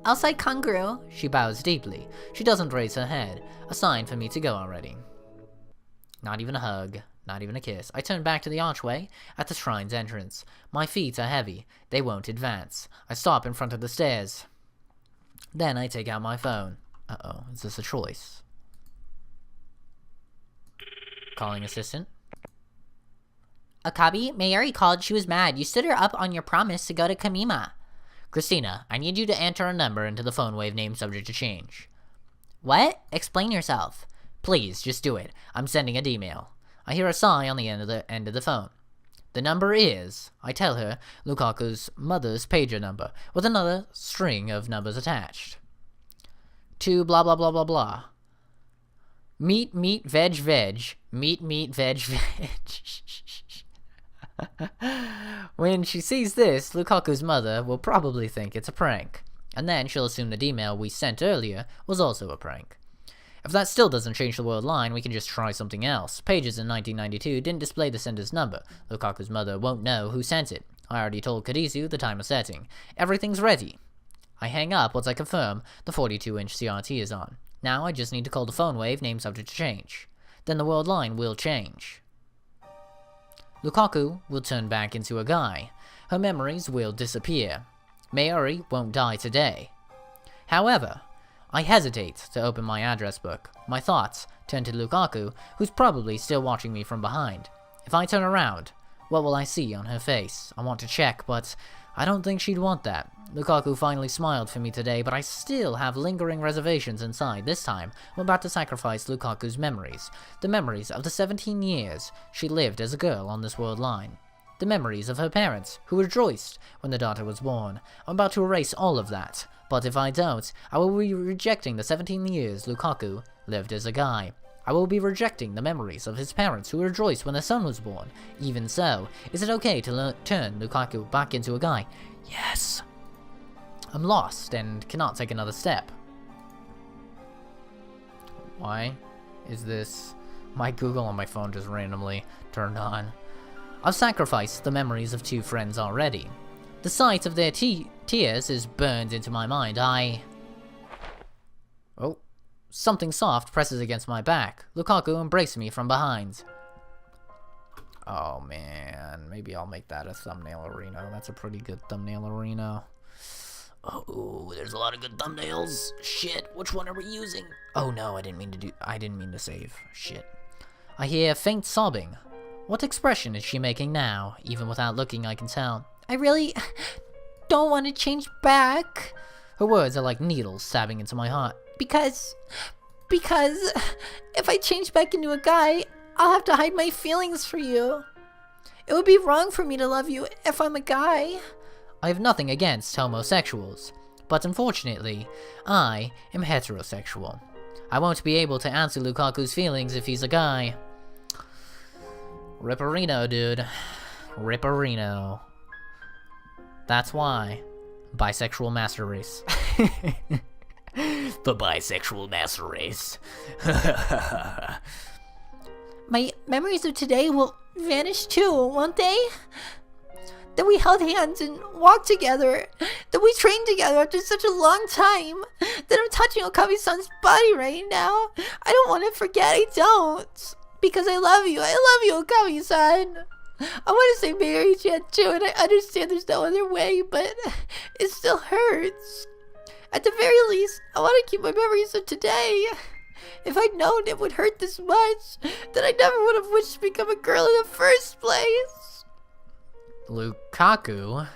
Outside Kangaroo. She bows deeply. She doesn't raise her head, a sign for me to go already. Not even a hug, not even a kiss. I turn back to the archway at the shrine's entrance. My feet are heavy. They won't advance. I stop in front of the stairs. Then I take out my phone. Uh-oh, is this a choice? Calling assistant. Akabi, Mayuri called. She was mad. You stood her up on your promise to go to Kamima. Christina, I need you to enter a number into the phone wave name subject to change. What? Explain yourself. Please, just do it. I'm sending an email. I hear a sigh on the end of the phone. The number is, I tell her, Lukaku's mother's pager number, with another string of numbers attached. To blah blah blah blah blah. Meat, veg, veg. Meat, veg, veg. When she sees this, Lukaku's mother will probably think it's a prank. And then she'll assume that email we sent earlier was also a prank. If that still doesn't change the world line, we can just try something else. Pages in 1992 didn't display the sender's number. Lukaku's mother won't know who sent it. I already told Kadisu the time of setting. Everything's ready. I hang up once I confirm the 42-inch CRT is on. Now I just need to call the phone wave name subject to change. Then the world line will change. Lukaku will turn back into a guy. Her memories will disappear. Mayuri won't die today. However, I hesitate to open my address book. My thoughts turn to Lukaku, who's probably still watching me from behind. If I turn around, what will I see on her face? I want to check, but I don't think she'd want that. Lukaku finally smiled for me today, but I still have lingering reservations inside. This time, I'm about to sacrifice Lukaku's memories. The memories of the 17 years she lived as a girl on this world line. The memories of her parents, who rejoiced when their daughter was born. I'm about to erase all of that. But if I don't, I will be rejecting the 17 years Lukaku lived as a guy. I will be rejecting the memories of his parents who rejoiced when their son was born. Even so, is it okay to turn Lukaku back into a guy? Yes. I'm lost and cannot take another step. Why is this? My Google on my phone just randomly turned on. I've sacrificed the memories of 2 friends already. The sight of their tears is burned into my mind. Oh. Something soft presses against my back. Lukaku embraced me from behind. Oh man, maybe I'll make that a thumbnail arena. That's a pretty good thumbnail arena. Oh, there's a lot of good thumbnails. Shit, which one are we using? Oh no, I didn't mean to save. Shit. I hear faint sobbing. What expression is she making now? Even without looking, I can tell. I really don't want to change back. Her words are like needles stabbing into my heart. Because if I change back into a guy, I'll have to hide my feelings for you. It would be wrong for me to love you if I'm a guy. I have nothing against homosexuals, but unfortunately, I am heterosexual. I won't be able to answer Lukaku's feelings if he's a guy. Ripperino, dude. Ripperino. That's why. Bisexual master race. The bisexual master race. My memories of today will vanish too, won't they? That we held hands and walked together. That we trained together after such a long time. That I'm touching Okabe-san's body right now. I don't want to forget, I don't. Because I love you. I love you, Okabe-san. I want to say Mary-chan too, and I understand there's no other way, but it still hurts. At the very least, I want to keep my memories of today. If I'd known it would hurt this much, then I never would have wished to become a girl in the first place. Lukaku?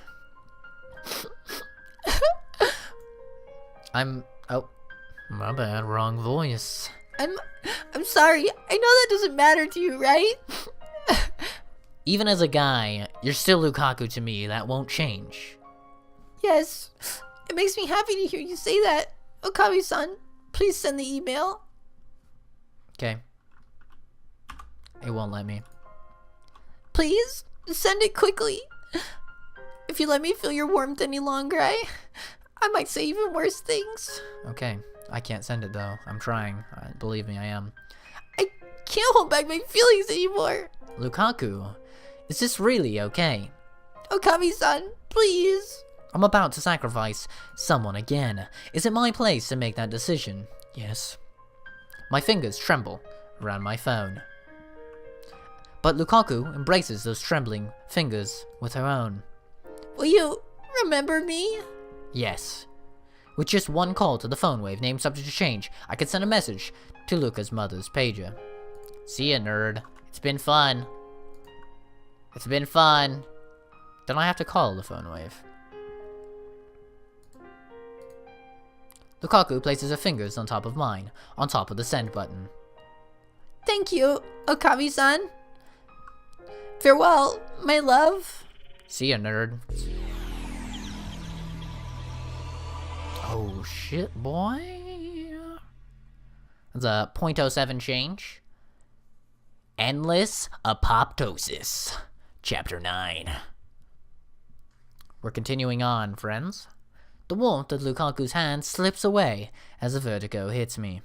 Oh, my bad, wrong voice. I'm sorry. I know that doesn't matter to you, right? Even as a guy, you're still Lukaku to me. That won't change. Yes. It makes me happy to hear you say that. Okabe-san, please send the email. Okay. It won't let me. Please, send it quickly. If you let me feel your warmth any longer, I might say even worse things. Okay. I can't send it though. I'm trying. Believe me, I am. I can't hold back my feelings anymore. Lukaku, is this really okay? Okabe-san, please. I'm about to sacrifice someone again. Is it my place to make that decision? Yes. My fingers tremble around my phone. But Lukaku embraces those trembling fingers with her own. Will you remember me? Yes. With just one call to the phone wave, name subject to change, I could send a message to Luca's mother's pager. See ya, nerd. It's been fun. It's been fun. Then I have to call the phone wave. Lukaku places her fingers on top of mine, on top of the send button. Thank you, Okabe-san. Farewell, my love. See ya, nerd. Oh shit, boy. That's a .07 change. Endless Apoptosis. Chapter 9. We're continuing on, friends. The warmth of Lukaku's hand slips away as a vertigo hits me.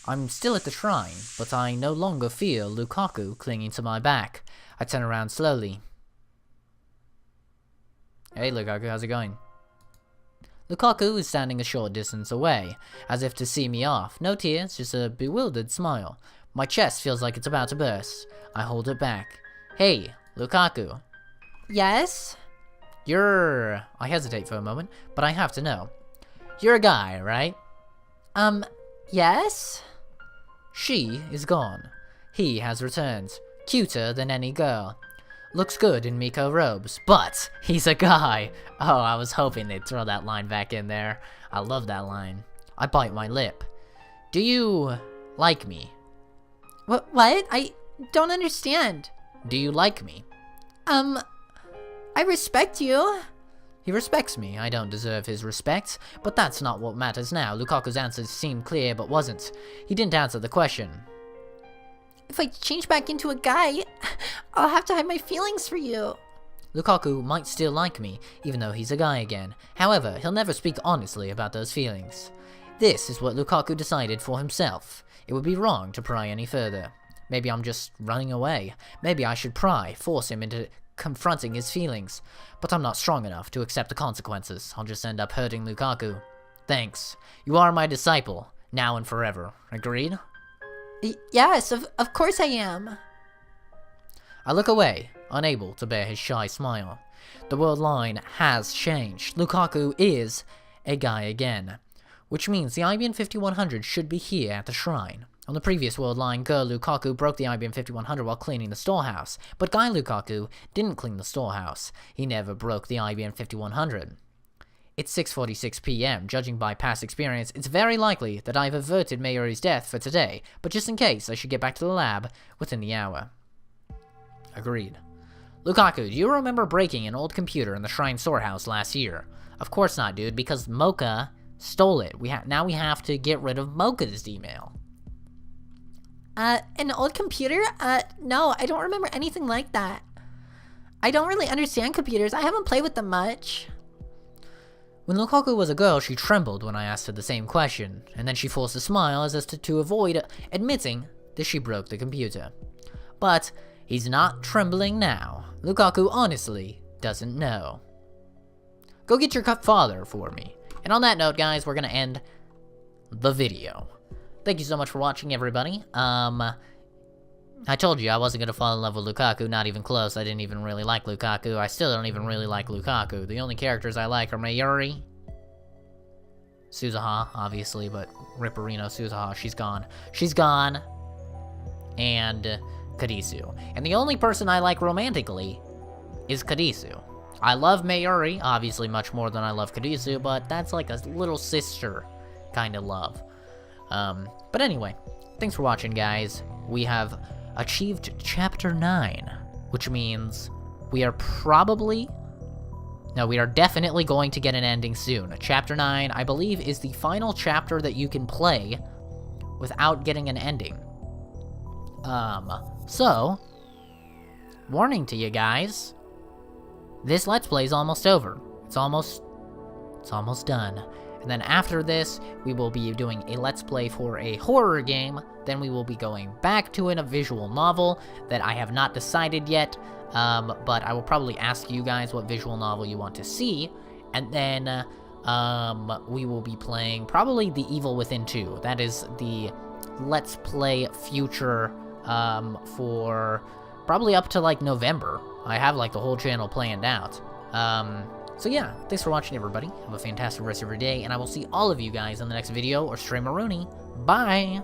I'm still at the shrine, but I no longer feel Lukaku clinging to my back. I turn around slowly. Hey Lukaku, how's it going? Lukaku is standing a short distance away, as if to see me off. No tears, just a bewildered smile. My chest feels like it's about to burst. I hold it back. Hey, Lukaku. Yes? I hesitate for a moment, but I have to know. You're a guy, right? Yes? She is gone. He has returned. Cuter than any girl. Looks good in Miko robes, but he's a guy. Oh, I was hoping they'd throw that line back in there. I love that line. I bite my lip. Do you like me? What? I don't understand. Do you like me? I respect you. He respects me. I don't deserve his respect, but that's not what matters now. Lukaku's answers seemed clear, but wasn't. He didn't answer the question. If I change back into a guy, I'll have to hide my feelings for you. Lukaku might still like me, even though he's a guy again. However, he'll never speak honestly about those feelings. This is what Lukaku decided for himself. It would be wrong to pry any further. Maybe I'm just running away. Maybe I should pry, force him into confronting his feelings. But I'm not strong enough to accept the consequences. I'll just end up hurting Lukaku. Thanks. You are my disciple, now and forever. Agreed? Yes, of course I am. I look away, unable to bear his shy smile. The world line has changed. Lukaku is a guy again. Which means the IBM 5100 should be here at the shrine. On the previous world line, Girl Lukaku broke the IBM 5100 while cleaning the storehouse, but Guy Lukaku didn't clean the storehouse. He never broke the IBM 5100. It's 6:46 p.m. Judging by past experience, it's very likely that I've averted Mayuri's death for today, but just in case, I should get back to the lab within the hour. Agreed. Lukaku, do you remember breaking an old computer in the shrine storehouse last year? Of course not, dude, because Mocha stole it. Now we have to get rid of Mocha's email. An old computer? No, I don't remember anything like that. I don't really understand computers. I haven't played with them much. When Lukaku was a girl, she trembled when I asked her the same question, and then she forced a smile as if to avoid admitting that she broke the computer. But he's not trembling now. Lukaku honestly doesn't know. Go get your father for me. And on that note, guys, we're gonna end the video. Thank you so much for watching, everybody. I told you I wasn't gonna fall in love with Lukaku, not even close. I didn't even really like Lukaku. I still don't even really like Lukaku. The only characters I like are Mayuri, Suzuha, obviously, but Ripperino Suzuha, she's gone. She's gone. And Kadisu. And the only person I like romantically is Kadisu. I love Mayuri, obviously much more than I love Kadisu, but that's like a little sister kind of love. But anyway, thanks for watching, guys. We have achieved Chapter 9, which means we are definitely going to get an ending soon. Chapter 9, I believe, is the final chapter that you can play without getting an ending. So, warning to you guys, this Let's Play is almost over. It's almost done. And then after this, we will be doing a Let's Play for a horror game. Then we will be going back to a visual novel that I have not decided yet. But I will probably ask you guys what visual novel you want to see. And then we will be playing probably The Evil Within 2. That is the Let's Play future for probably up to like November. I have like the whole channel planned out. So yeah, thanks for watching, everybody. Have a fantastic rest of your day, and I will see all of you guys in the next video or stream-a-rooney. Bye!